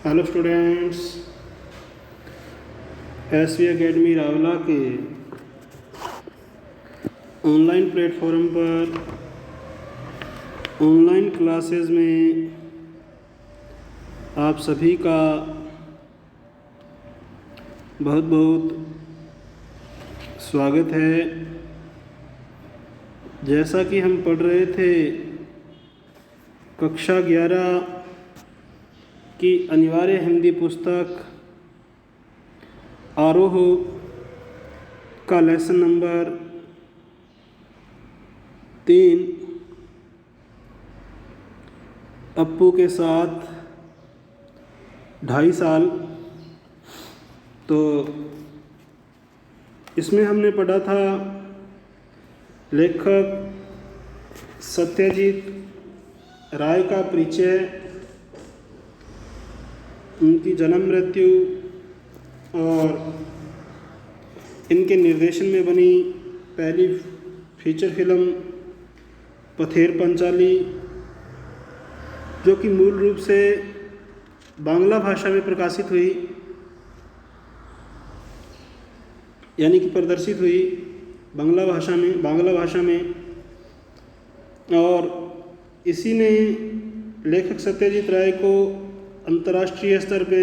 Hello students, SV academy Rawla के online platform पर online classes में आप सभी का बहुत बहुत स्वागत है। जैसा कि हम पढ़ रहे थे कक्षा 11 की अनिवार्य हिंदी पुस्तक आरोह का लेसन नंबर 3 अप्पू के साथ 2.5 साल। तो इसमें हमने पढ़ा था लेखक सत्यजीत राय का परिचय, उनकी जन्म मृत्यु और इनके निर्देशन में बनी पहली फीचर फिल्म पथेर पंचाली, जो कि मूल रूप से बांग्ला भाषा में प्रकाशित हुई, यानी कि प्रदर्शित हुई बांग्ला भाषा में। और इसी ने लेखक सत्यजीत राय को अंतर्राष्ट्रीय स्तर पे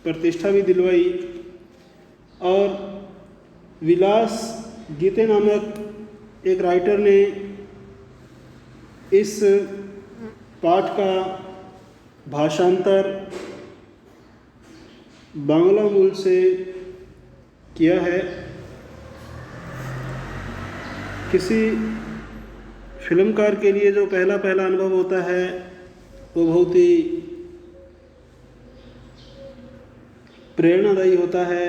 प्रतिष्ठा भी दिलवाई। और विलास गीते नामक एक राइटर ने इस पाठ का भाषांतर बांग्ला मूल से किया है। किसी फिल्मकार के लिए जो पहला अनुभव होता है वो बहुत ही प्रेरणादायी होता है।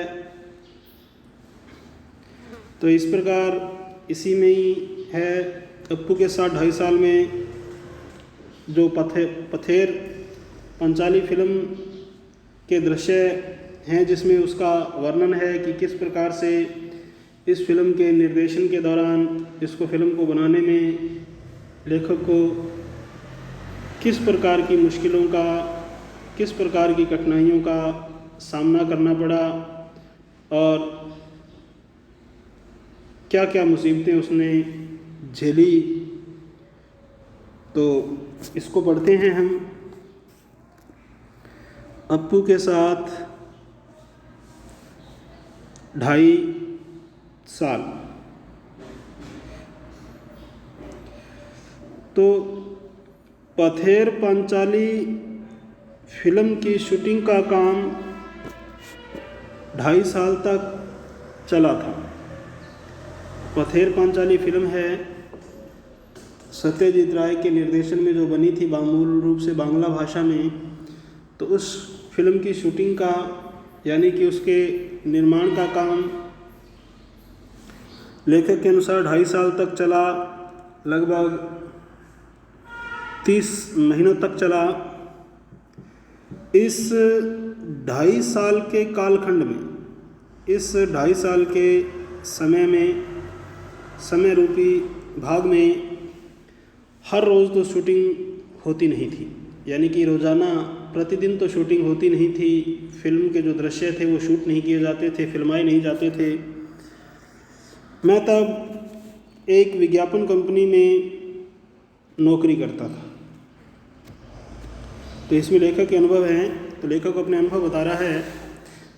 तो इस प्रकार इसी में ही है अप्पू के साथ 2.5 साल में जो पथेर पंचाली फिल्म के दृश्य हैं, जिसमें उसका वर्णन है कि किस प्रकार से इस फिल्म के निर्देशन के दौरान इसको फिल्म को बनाने में लेखक को किस प्रकार की मुश्किलों का, किस प्रकार की कठिनाइयों का सामना करना पड़ा और क्या क्या मुसीबतें उसने झेली। तो इसको पढ़ते हैं हम। अप्पू के साथ 2.5 साल। तो पथेर पंचाली फिल्म की शूटिंग का काम 2.5 साल तक चला था। पथेर पंचाली फिल्म है सत्यजीत राय के निर्देशन में जो बनी थी मूल रूप से बांग्ला भाषा में। तो उस फिल्म की शूटिंग का, यानी कि उसके निर्माण का काम लेखक के अनुसार 2.5 साल तक चला, लगभग 30 महीनों तक चला। इस 2.5 साल के कालखंड में, इस 2.5 साल के समय रूपी भाग में हर रोज़ तो शूटिंग होती नहीं थी, यानी कि रोज़ाना प्रतिदिन तो शूटिंग होती नहीं थी। फिल्म के जो दृश्य थे वो शूट नहीं किए जाते थे, फिल्माए नहीं जाते थे। मैं तब एक विज्ञापन कंपनी में नौकरी करता था। तो इसमें लेखक के अनुभव हैं। तो लेखक अपने अनुभव बता रहा है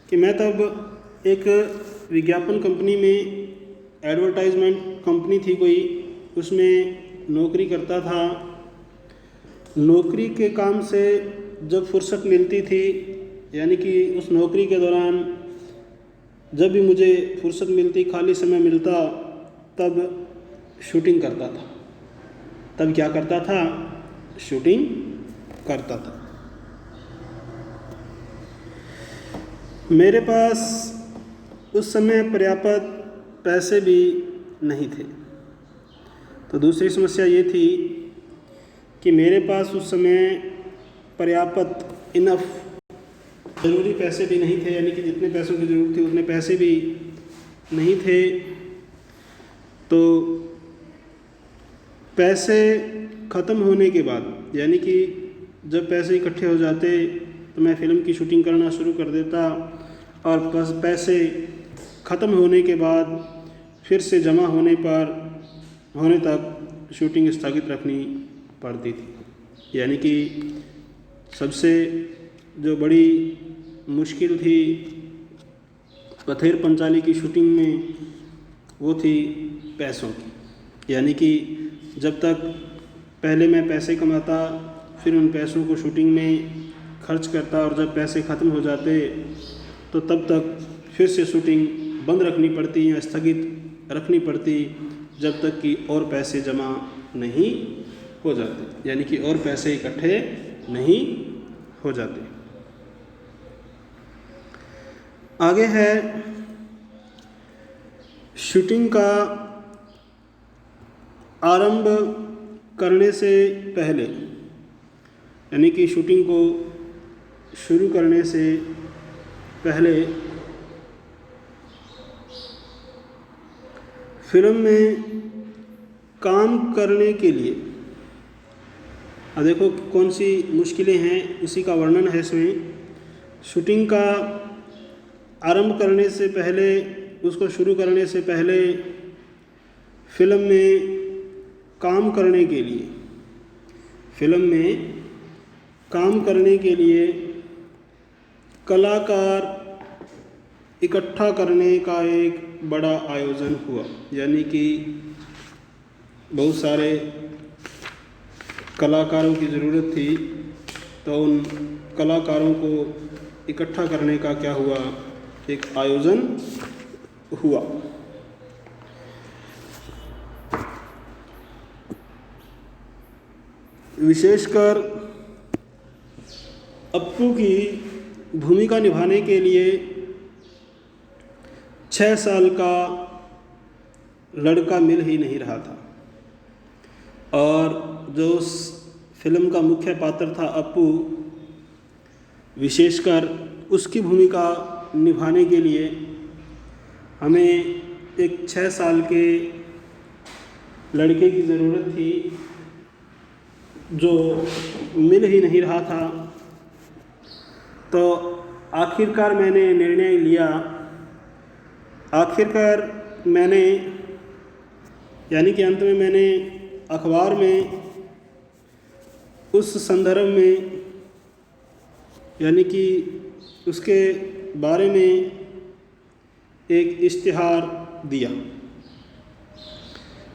कि मैं तब एक विज्ञापन कंपनी में, एडवर्टाइजमेंट कंपनी थी कोई, उसमें नौकरी करता था। नौकरी के काम से जब फुर्सत मिलती थी, यानी कि उस नौकरी के दौरान जब भी मुझे फुर्सत मिलती, खाली समय मिलता, तब शूटिंग करता था। तब क्या करता था? शूटिंग करता था। मेरे पास उस समय पर्याप्त पैसे भी नहीं थे। तो दूसरी समस्या ये थी कि मेरे पास उस समय पर्याप्त इनफ ज़रूरी पैसे भी नहीं थे, यानी कि जितने पैसों की ज़रूरत थी उतने पैसे भी नहीं थे। तो पैसे ख़त्म होने के बाद, यानी कि जब पैसे इकट्ठे हो जाते तो मैं फ़िल्म की शूटिंग करना शुरू कर देता और बस पैसे ख़त्म होने के बाद फिर से जमा होने तक शूटिंग स्थगित रखनी पड़ती थी। यानी कि सबसे जो बड़ी मुश्किल थी पथेर पंचाली की शूटिंग में वो थी पैसों की। यानी कि जब तक पहले मैं पैसे कमाता, फिर उन पैसों को शूटिंग में खर्च करता और जब पैसे ख़त्म हो जाते तो तब तक फिर से शूटिंग बंद रखनी पड़ती या स्थगित रखनी पड़ती जब तक कि और पैसे जमा नहीं हो जाते, यानी कि और पैसे इकट्ठे नहीं हो जाते। आगे है शूटिंग का आरंभ करने से पहले, यानी कि शूटिंग को शुरू करने से पहले फिल्म में काम करने के लिए, अब देखो कौन सी मुश्किलें हैं उसी का वर्णन है इसमें। शूटिंग का आरंभ करने से पहले, उसको शुरू करने से पहले फिल्म में काम करने के लिए, फिल्म में काम करने के लिए कलाकार इकट्ठा करने का एक बड़ा आयोजन हुआ। यानी कि बहुत सारे कलाकारों की ज़रूरत थी, तो उन कलाकारों को इकट्ठा करने का क्या हुआ, एक आयोजन हुआ। विशेषकर अप्पू की भूमिका निभाने के लिए 6 साल का लड़का मिल ही नहीं रहा था, और जो उस फिल्म का मुख्य पात्र था अप्पू, विशेषकर उसकी भूमिका निभाने के लिए हमें एक 6 साल के लड़के की ज़रूरत थी जो मिल ही नहीं रहा था। तो आखिरकार मैंने निर्णय लिया, यानी कि अंत में मैंने अखबार में उस संदर्भ में, यानी कि उसके बारे में एक इश्तिहार दिया।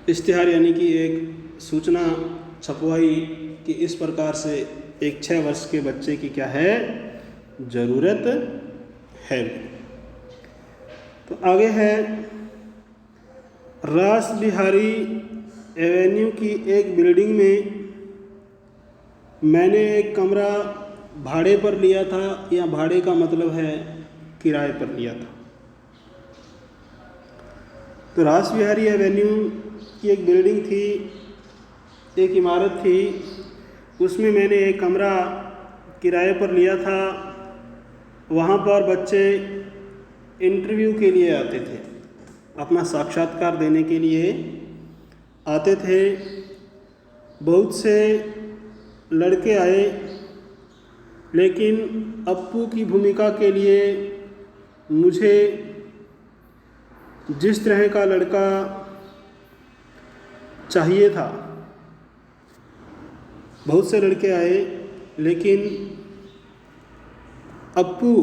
इश्तिहार यानी कि एक सूचना छपवाई कि इस प्रकार से एक 6 वर्ष के बच्चे की क्या है, ज़रूरत है। तो आगे है रास बिहारी एवेन्यू की एक बिल्डिंग में मैंने एक कमरा भाड़े पर लिया था, या भाड़े का मतलब है किराए पर लिया था। तो रास बिहारी एवेन्यू की एक बिल्डिंग थी, एक इमारत थी, उसमें मैंने एक कमरा किराए पर लिया था। वहाँ पर बच्चे इंटरव्यू के लिए आते थे, अपना साक्षात्कार देने के लिए आते थे। बहुत से लड़के आए, लेकिन अप्पू की भूमिका के लिए मुझे जिस तरह का लड़का चाहिए था, बहुत से लड़के आए, लेकिन अप्पू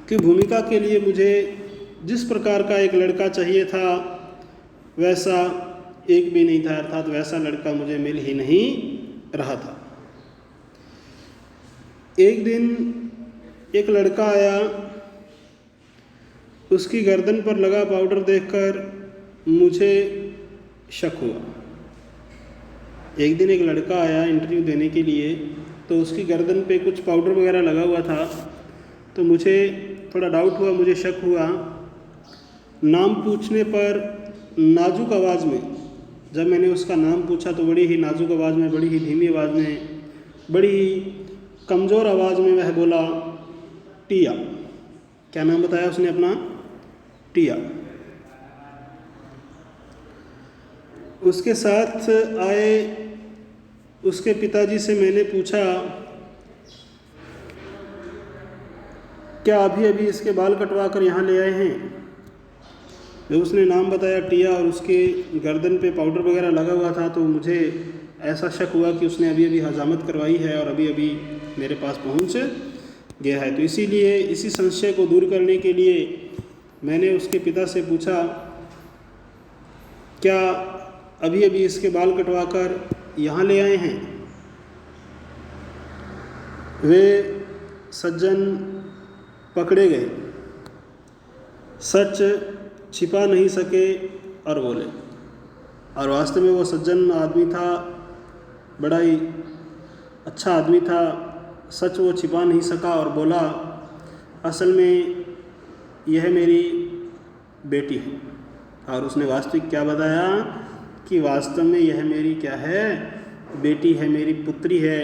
की भूमिका के लिए मुझे जिस प्रकार का एक लड़का चाहिए था वैसा एक भी नहीं था, अर्थात वैसा लड़का मुझे मिल ही नहीं रहा था। एक दिन एक लड़का आया, उसकी गर्दन पर लगा पाउडर देखकर मुझे शक हुआ। एक दिन एक लड़का आया इंटरव्यू देने के लिए, तो उसकी गर्दन पे कुछ पाउडर वगैरह लगा हुआ था, तो मुझे थोड़ा डाउट हुआ, मुझे शक हुआ। नाम पूछने पर नाजुक आवाज़ में, जब मैंने उसका नाम पूछा तो बड़ी ही नाजुक आवाज़ में, बड़ी ही धीमी आवाज़ में, बड़ी ही कमज़ोर आवाज़ में वह बोला, टिया। क्या नाम बताया उसने अपना? टिया। उसके साथ आए उसके पिताजी से मैंने पूछा क्या अभी अभी इसके बाल कटवा कर यहाँ ले आए हैं? जब उसने नाम बताया टिया और उसके गर्दन पे पाउडर वगैरह लगा हुआ था तो मुझे ऐसा शक हुआ कि उसने अभी अभी हजामत करवाई है और अभी अभी मेरे पास पहुँच गया है। तो इसीलिए इसी संशय को दूर करने के लिए मैंने उसके पिता से पूछा, क्या अभी अभी इसके बाल कटवा कर यहाँ ले आए हैं? वे सज्जन पकड़े गए, सच छिपा नहीं सके और बोले। और वास्तव में वो सज्जन आदमी था, बड़ा ही अच्छा आदमी था। सच वो छिपा नहीं सका और बोला, असल में यह मेरी बेटी है। और उसने वास्तविक क्या बताया कि वास्तव में यह मेरी क्या है, बेटी है, मेरी पुत्री है।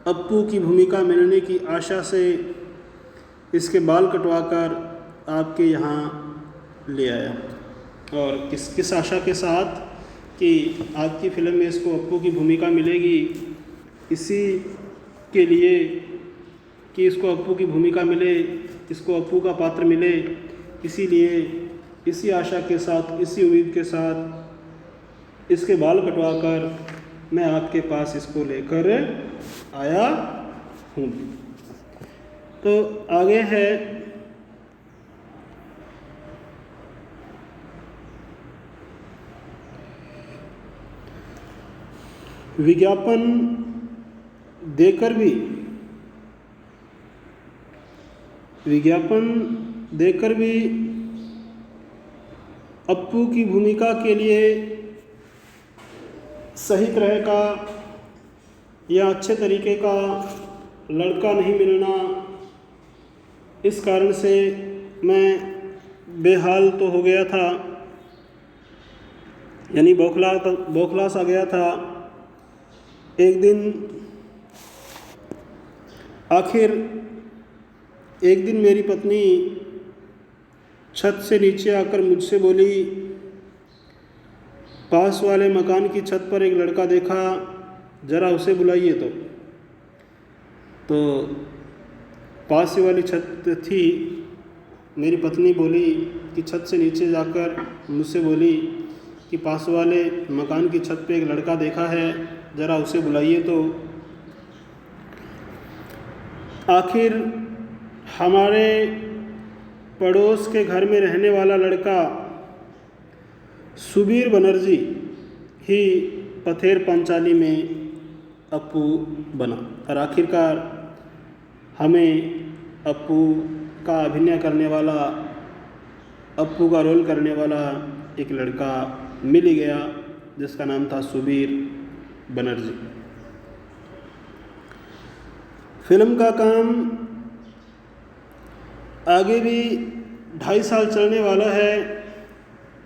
अप्पू की भूमिका मिलने की आशा से इसके बाल कटवाकर आपके यहाँ ले आया। और किस आशा के साथ कि आपकी फ़िल्म में इसको अप्पू की भूमिका मिलेगी, इसी के लिए कि इसको अप्पू की भूमिका मिले, इसको अप्पू का पात्र मिले, इसीलिए इसी आशा के साथ, इसी उम्मीद के साथ इसके बाल कटवाकर मैं आपके पास इसको लेकर आया हूँ। तो आगे है विज्ञापन देकर भी अप्पू की भूमिका के लिए सही तरह का या अच्छे तरीके का लड़का नहीं मिलना, इस कारण से मैं बेहाल तो हो गया था, यानी बौखला सा गया था। एक दिन मेरी पत्नी छत से नीचे आकर मुझसे बोली, पास वाले मकान की छत पर एक लड़का देखा, ज़रा उसे बुलाइए। तो पास से वाली छत थी। मेरी पत्नी बोली कि छत से नीचे जाकर मुझसे बोली कि पास वाले मकान की छत पे एक लड़का देखा है, ज़रा उसे बुलाइए। तो आखिर हमारे पड़ोस के घर में रहने वाला लड़का सुबीर बनर्जी ही पथेर पंचाली में अप्पू बना। और आखिरकार हमें अप्पू का अभिनय करने वाला, अप्पू का रोल करने वाला एक लड़का मिल ही गया, जिसका नाम था सुबीर बनर्जी। फिल्म का काम आगे भी 2.5 साल चलने वाला है,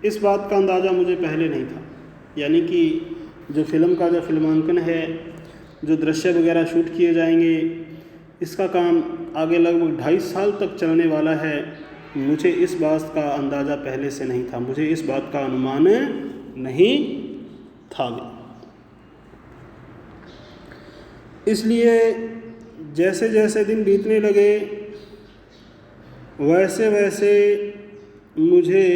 इस बात का अंदाज़ा मुझे पहले नहीं था। यानी कि जो फिल्म का जो फिल्मांकन है, जो दृश्य वगैरह शूट किए जाएंगे, इसका काम आगे लगभग 2.5 साल तक चलने वाला है। मुझे इस बात का अंदाज़ा पहले से नहीं था, मुझे इस बात का अनुमान नहीं था। इसलिए जैसे जैसे दिन बीतने लगे वैसे वैसे मुझे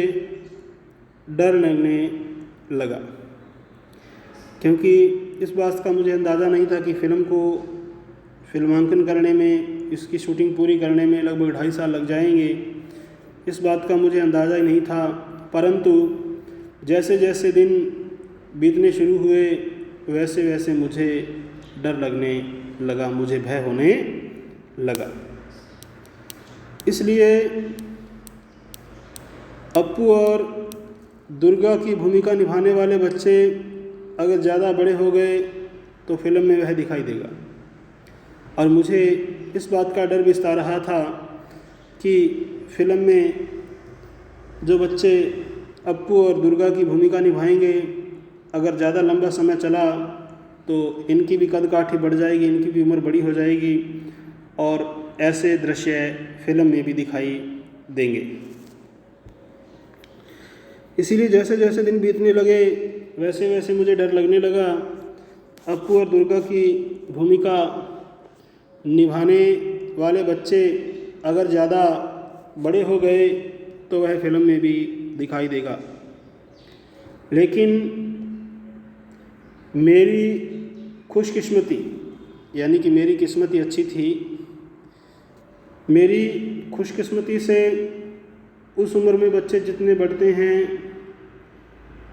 डर लगने लगा, क्योंकि इस बात का मुझे अंदाज़ा नहीं था कि फ़िल्म को फिल्मांकन करने में, इसकी शूटिंग पूरी करने में लगभग 2.5 साल लग जाएंगे। इस बात का मुझे अंदाज़ा ही नहीं था। परंतु जैसे जैसे दिन बीतने शुरू हुए वैसे वैसे मुझे डर लगने लगा, मुझे भय होने लगा। इसलिए अप्पू और दुर्गा की भूमिका निभाने वाले बच्चे अगर ज़्यादा बड़े हो गए तो फिल्म में वह दिखाई देगा। और मुझे इस बात का डर भी सता रहा था कि फिल्म में जो बच्चे अप्पू और दुर्गा की भूमिका निभाएंगे, अगर ज़्यादा लंबा समय चला तो इनकी भी कद काठी बढ़ जाएगी, इनकी भी उम्र बड़ी हो जाएगी और ऐसे दृश्य फिल्म में भी दिखाई देंगे। इसीलिए जैसे जैसे दिन बीतने लगे वैसे वैसे मुझे डर लगने लगा। अप्पू और दुर्गा की भूमिका निभाने वाले बच्चे अगर ज़्यादा बड़े हो गए तो वह फिल्म में भी दिखाई देगा। लेकिन मेरी खुशकिस्मती, यानी कि मेरी किस्मत ही अच्छी थी। मेरी खुशकिस्मती से उस उम्र में बच्चे जितने बढ़ते हैं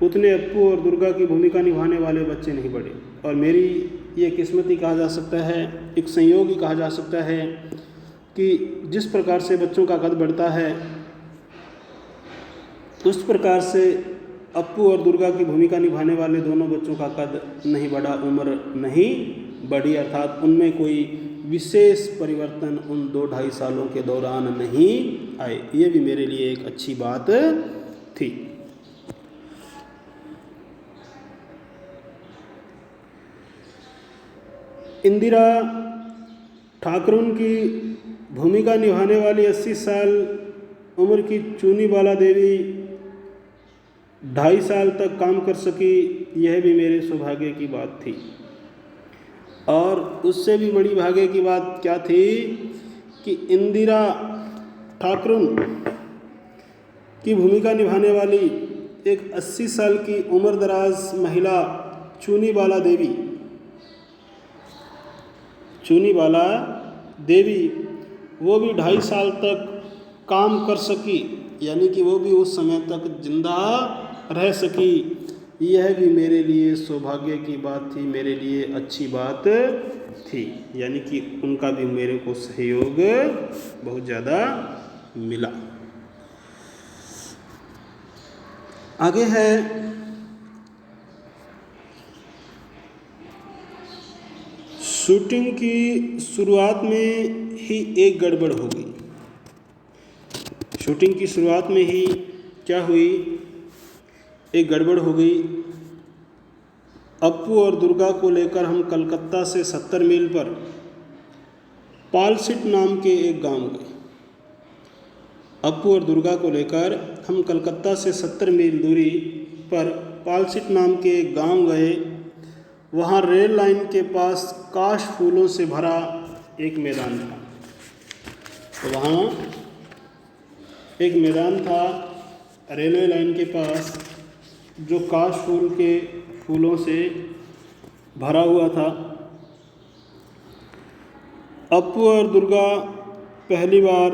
उतने अप्पू और दुर्गा की भूमिका निभाने वाले बच्चे नहीं बढ़े। और मेरी ये किस्मत ही कहा जा सकता है, एक संयोग ही कहा जा सकता है कि जिस प्रकार से बच्चों का कद बढ़ता है उस प्रकार से अप्पू और दुर्गा की भूमिका निभाने वाले दोनों बच्चों का कद नहीं बढ़ा, उम्र नहीं बढ़ी, अर्थात उनमें कोई विशेष परिवर्तन उन 2-2.5 सालों के दौरान नहीं आए। ये भी मेरे लिए एक अच्छी बात थी। इंदिरा ठाकरुन की भूमिका निभाने वाली 80 साल उम्र की चूनी बाला देवी 2.5 साल तक काम कर सकी, यह भी मेरे सौभाग्य की बात थी। और उससे भी बड़ी भाग्य की बात क्या थी कि इंदिरा ठाकरुन की भूमिका निभाने वाली एक 80 साल की उम्र दराज महिला चूनी बाला देवी वो भी 2.5 साल तक काम कर सकी, यानी कि वो भी उस समय तक जिंदा रह सकी। यह भी मेरे लिए सौभाग्य की बात थी, मेरे लिए अच्छी बात थी, यानी कि उनका भी मेरे को सहयोग बहुत ज़्यादा मिला। आगे है शूटिंग की शुरुआत में ही एक गड़बड़ हो गई। शूटिंग की शुरुआत में ही क्या हुई, एक गड़बड़ हो गई। अप्पू और दुर्गा को लेकर हम कलकत्ता से 70 मील पर पालसिट नाम के एक गांव गए। अप्पू और दुर्गा को लेकर हम कलकत्ता से 70 मील दूरी पर पालसिट नाम के एक गांव गए। वहाँ रेल लाइन के पास काश फूलों से भरा एक मैदान था। तो वहाँ एक मैदान था रेलवे लाइन के पास जो काश फूलों से भरा हुआ था। अप्पू और दुर्गा पहली बार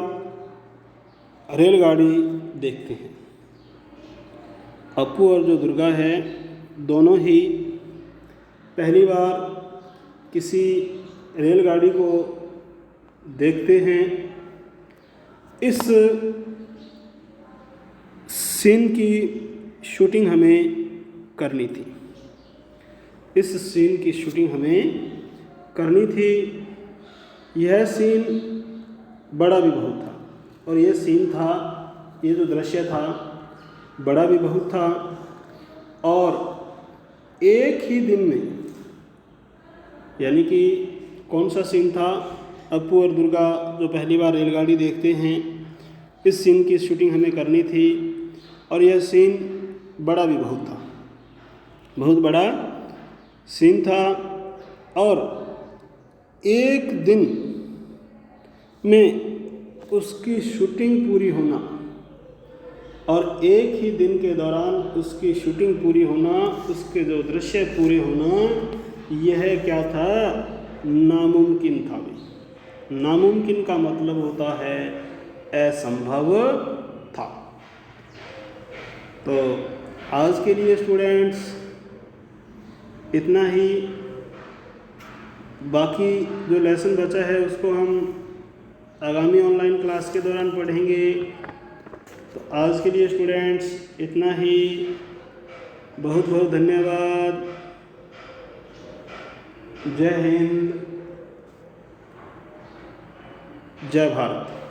रेलगाड़ी देखते हैं। अप्पू और जो दुर्गा है दोनों ही पहली बार किसी रेलगाड़ी को देखते हैं। इस सीन की शूटिंग हमें करनी थी। यह सीन बड़ा भी बहुत था और यह सीन था, ये जो दृश्य था बड़ा भी बहुत था। और एक ही दिन में, यानी कि कौन सा सीन था, अप्पू और दुर्गा जो पहली बार रेलगाड़ी देखते हैं, इस सीन की शूटिंग हमें करनी थी। और यह सीन बड़ा भी बहुत था, बहुत बड़ा सीन था। और एक दिन में उसकी शूटिंग पूरी होना और एक ही दिन के दौरान उसकी शूटिंग पूरी होना, उसके जो दृश्य पूरे होना, यह क्या था, नामुमकिन था। भी नामुमकिन का मतलब होता है असंभव था। तो आज के लिए स्टूडेंट्स इतना ही। बाकी जो लेसन बचा है उसको हम आगामी ऑनलाइन क्लास के दौरान पढ़ेंगे। तो आज के लिए स्टूडेंट्स इतना ही। बहुत बहुत धन्यवाद। जय हिंद, जय भारत।